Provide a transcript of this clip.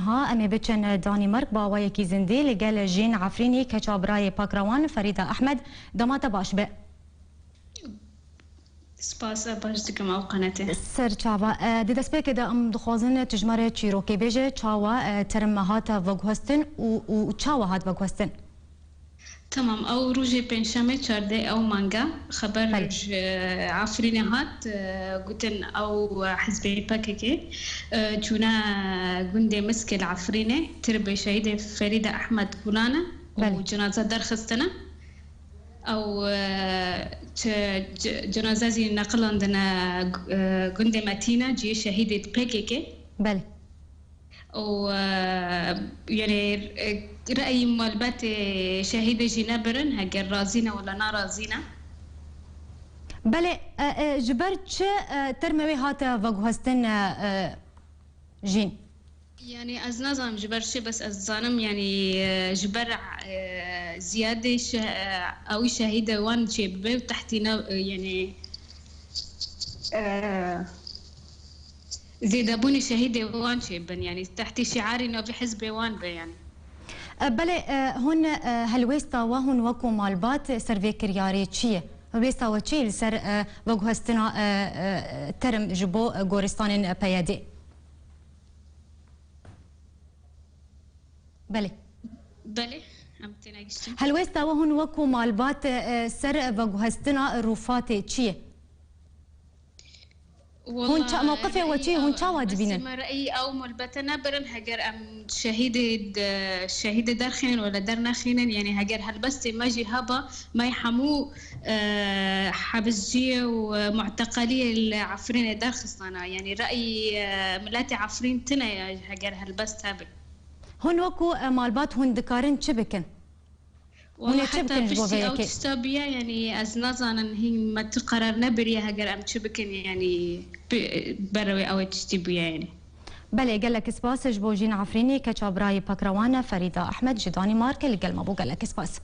ها امي بچن دانمارک با وایکی زندی لگل جین عفرینی کچابرای پاکروان فریدا احمد دمات باش به سپاس باش دکم او قناته سر چاوا دی دست که دا ام دخوازن تجمره چیروکی بیجه چاوا ترمهات وگوستن و چاوا هات وگوستن تمام او روجي بنشامي چارده او مانگا خبر عفرين هات قلتن او حزبي باكيكي جونا قندي مسك العفرينة تربي شهيدة فريدة احمد كولانا وجنازة درخستنا او جنازة زي نقل عندنا قندي ماتينا جي شهيدة باكيكي بله و يعني رأي مالبات شهيدة جنابرن هجر رازينا ولا نارازينا بله جبرت ترموي هاتا وجهستن جين يعني از نظام جبرش بس از زانم يعني جبر زيادة أو شهيدة وان جيبه وتحتنا يعني زيدابوني شهيدة وان شيبن يعني تحت شعاري انه بحزب وان يعني بله هون هلويستا وهون وكو مالبات سرفي كرياري تشيه هلويستا وتشيل سر وجهستنا ترم جبو غورستان بيادي بله هلويستا وهون وكو مالبات سر وجهستنا روفات تشيه هون موقفه وشي هون شا واجبين ما رأيي أو ملبتنا برن هجر أم شهيدة دار خينن ولا دار نخينن يعني هجر هالبس ما جي هبا ما يحمو حبسجية ومعتقلية العفرين دار خصنا يعني رأيي ملاتي عفرين تنا هجر هالبس تابع هون وكو مالبات هون دكارن شبكن والله حتى بشتي أو تستابيا يعني از نظرا هي ما تقرر نبريا هجر أم شبكن يعني بروي أو تستابيا يعني بله قال لك سباس جبوجين عفريني كشابراي باكروان فريدة أحمد جداني مارك اللي قال ما بو قال لك سباس